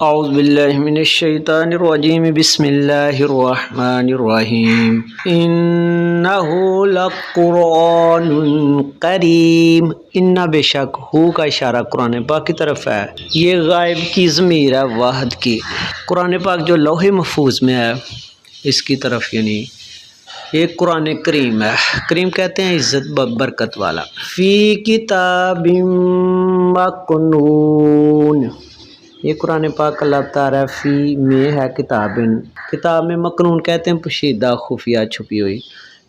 اعوذ باللہ من الشیطان الرجیم بسم اللہ الرحمن الرحیم انہ لقرآن کریم۔ انہ بے شک، ہو کا اشارہ قرآن پاک کی طرف ہے، یہ غائب کی ضمیر ہے واحد کی۔ قرآن پاک جو لوح محفوظ میں ہے اس کی طرف، یعنی ایک قرآن کریم ہے۔ کریم کہتے ہیں عزت برکت والا۔ فی کتاب مکنون، یہ قرآن پاک اللہ تعالیٰ فی میں ہے کتاب میں مکنون کہتے ہیں پوشیدہ، خفیہ، چھپی ہوئی۔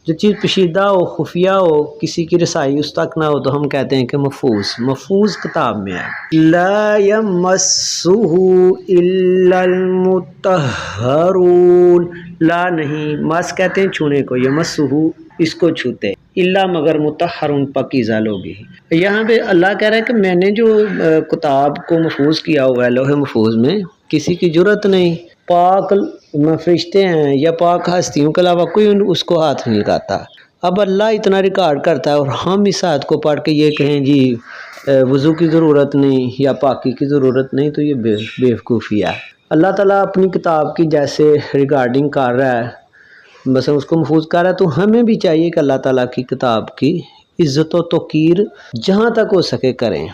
جو چیز پوشیدہ ہو، خفیہ ہو، کسی کی رسائی اس تک نہ ہو تو ہم کہتے ہیں کہ محفوظ کتاب میں ہے۔ لا یمسہ الا المطہرون، لا نہیں، مس کہتے ہیں چھونے کو، یمسہ اس کو چھوتے، الا مگر مطہرون پاکیزہ لوگ ہی۔ یہاں پہ اللہ کہہ رہا ہے کہ میں نے جو کتاب کو محفوظ کیا ہوا ہے لوح محفوظ میں، کسی کی جرت نہیں، پاک فرشتے ہیں یا پاک ہستیوں کے علاوہ کوئی اس کو ہاتھ نہیں لگاتا۔ اب اللہ اتنا ریکارڈ کرتا ہے اور ہم اس آیت کو پڑھ کے یہ کہیں جی وضو کی ضرورت نہیں یا پاکی کی ضرورت نہیں، تو یہ بیوقوفی ہے۔ اللہ تعالیٰ اپنی کتاب کی جیسے ریکارڈنگ کر رہا ہے، بس اس کو محفوظ کر رہا ہے، تو ہمیں بھی چاہیے کہ اللہ تعالیٰ کی کتاب کی عزت و توقیر جہاں تک ہو سکے کریں،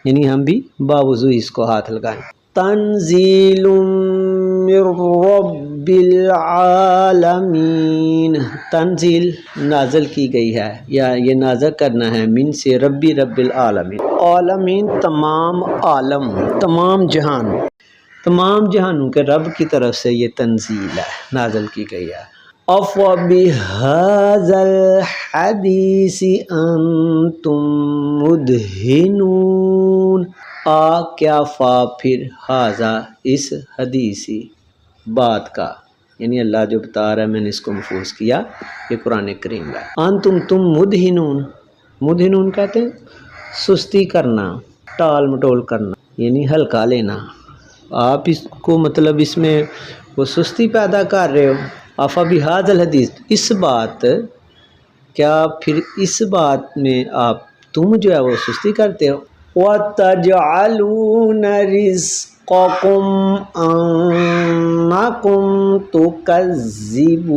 یعنی ہم بھی باوضو اس کو ہاتھ لگائیں۔ تنزیل من رب العالمین، تنزیل نازل کی گئی ہے یا یہ نازل کرنا ہے، من سے رب العالمین، عالمین تمام عالم، تمام جہان، تمام جہانوں کے رب کی طرف سے یہ تنزیل ہے، نازل کی گئی ہے۔ أَفَبِهَذَا الْحَدِيثِ أَنْتُمْ مُدْهِنُونَ، کیا فا پھر ہاذا اس حدیثی بات کا، یعنی اللہ جو بتا رہا ہے میں نے اس کو محفوظ کیا، یہ قرآن کریم ہے۔ انتم تم مدہنون کہتے ہیں سستی کرنا، ٹال مٹول کرنا، یعنی ہلکا لینا۔ آپ اس کو مطلب اس میں وہ سستی پیدا کر رہے ہو۔ آفا بہذا الحدیث، اس بات، کیا پھر اس بات میں آپ تم جو ہے وہ سستی کرتے ہو۔ وَتَجْعَلُونَ رِزْقَكُمْ أَنَّكُمْ تُكَذِّبُونَ،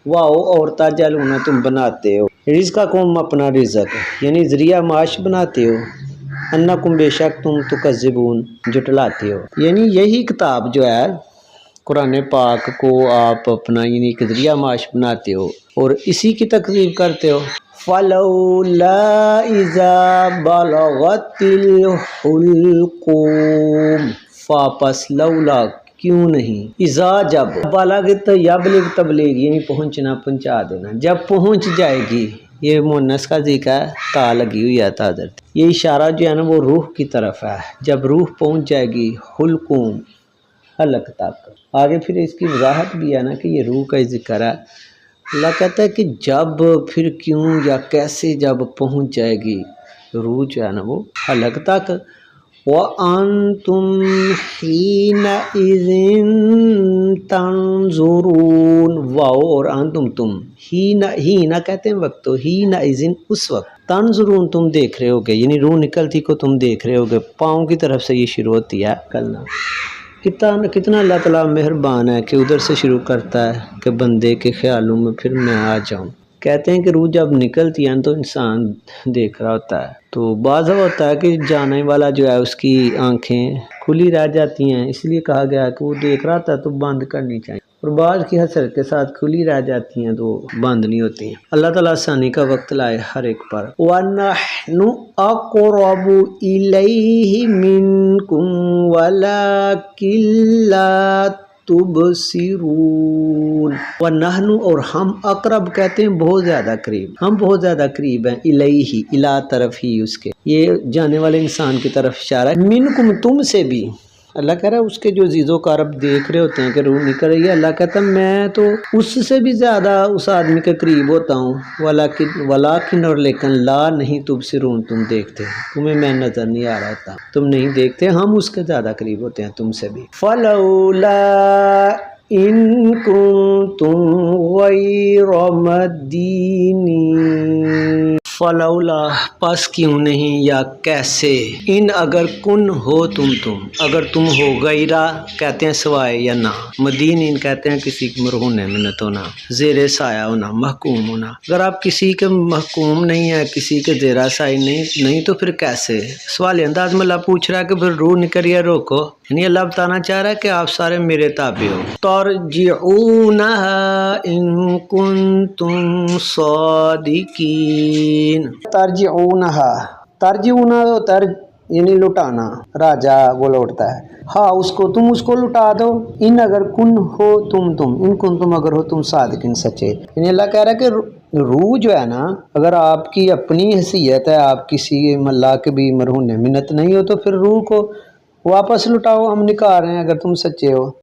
واو اور تجعلون تم بناتے ہو، رزقکم اپنا رزق یعنی ذریعہ معاش بناتے ہو، انکم بے شک تم تکذبون جھٹلاتے ہو، یعنی یہی کتاب جو ہے قرآن پاک کو آپ اپنا یعنی ایک ذریعہ معاش بناتے ہو اور اسی کی تکذیب کرتے ہو۔ فَلَوْلَا إِذَا بَلَغَتِ الْحُلْقُومَ، فاپس لولا کیوں نہیں، اذا جب، بلغت یبلغ تبلیغ یعنی پہنچنا، پہنچا دینا، جب پہنچ جائے گی، یہ مونس کا ذکر ہے، تا لگی ہوئی ہے تادر، یہ اشارہ جو ہے نا وہ روح کی طرف ہے، جب روح پہنچ جائے گی حلقوم حلق تک۔ آگے پھر اس کی وضاحت بھی ہے نا کہ یہ روح کا ذکر ہے۔ اللہ کہتا ہے کہ جب، پھر کیوں یا کیسے جب پہنچ جائے گی روح جو ہے نا وہ حلق تک۔ وَأَنْتُمْ حِينَئِذٍ تَنْظُرُونَ، واو اور انتم تم، ہینا کہتے ہیں وقت، تو حِينَئِذٍ اس وقت، تنظرون تم دیکھ رہے ہوگے، یعنی روح نکلتی کو تم دیکھ رہے ہوگے، پاؤں کی طرف سے یہ شروع ہوتی ہے کلنا۔ کتنا اللہ تعالیٰ مہربان ہے کہ ادھر سے شروع کرتا ہے کہ بندے کے خیالوں میں پھر میں آ جاؤں۔ کہتے ہیں کہ روح جب نکلتی ہے تو انسان دیکھ رہا ہوتا ہے، تو بعض ہوتا ہے کہ جانے والا جو ہے اس کی آنکھیں کھلی رہ جاتی ہیں، اس لیے کہا گیا ہے کہ وہ دیکھ رہا تھا تو بند کرنی چاہیے، اور بعض کی حسرت کے ساتھ کھلی رہ جاتی ہیں تو بند نہیں ہوتی ہیں۔ اللہ تعالیٰ آسانی کا وقت لائے ہر ایک پر۔ وَنَحْنُ أَقْرَبُ إِلَيْهِ مِنْكُمْ وَلَكِنْ لَا تُبْصِرُونَ، وَنَحْنُ اور ہم، اقرب کہتے ہیں بہت زیادہ قریب، ہم بہت زیادہ قریب ہیں، الیہ الا طرف ہی اس کے، یہ جانے والے انسان کی طرف اشارہ ہے، منکم تم سے بھی۔ اللہ کہہ رہا ہے اس کے جو عزیز و اقارب دیکھ رہے ہوتے ہیں کہ روح نکل رہی ہے، اللہ کہتا ہے میں تو اس سے بھی زیادہ اس آدمی کے قریب ہوتا ہوں، ولیکن اور لیکن لا نہیں تبصرون تم دیکھتے، تمہیں میں نظر نہیں آ رہا ہوتا، تم نہیں دیکھتے، ہم اس کے زیادہ قریب ہوتے ہیں تم سے بھی۔ فلولا ان کنتم غیر مدینین، فلولا پس کیوں نہیں یا کیسے، ان اگر کن ہو تم اگر تم ہو، غیرہ کہتے ہیں سوائے یا نہ، مدین ان کہتے ہیں کسی مرہون منت ہونا، زیر سایہ ہونا، محکوم ہونا، اگر آپ کسی کے محکوم نہیں ہے، کسی کے زیر سایہ نہیں تو پھر کیسے؟ سوال انداز میں اللہ پوچھ رہا ہے کہ پھر روح نکریے روکو، یعنی اللہ بتانا چاہ رہا ہے کہ آپ سارے میرے تابع ہو۔ ترجعونها ان کنتم صادقین، ترجعونها یعنی لٹانا، راجا وہ لوٹتا ہے، ہاں اس کو تم اس کو لٹا دو، ان اگر کن ہو تم ان کن تم اگر ہو تم صادقین سچے، یعنی اللہ کہہ رہا ہے کہ روح جو ہے نا، اگر آپ کی اپنی حیثیت ہے، آپ کسی اللہ کے بھی مرہون منت نہیں ہو، تو پھر روح کو واپس لٹاؤ، ہم نکال رہے ہیں اگر تم سچے ہو۔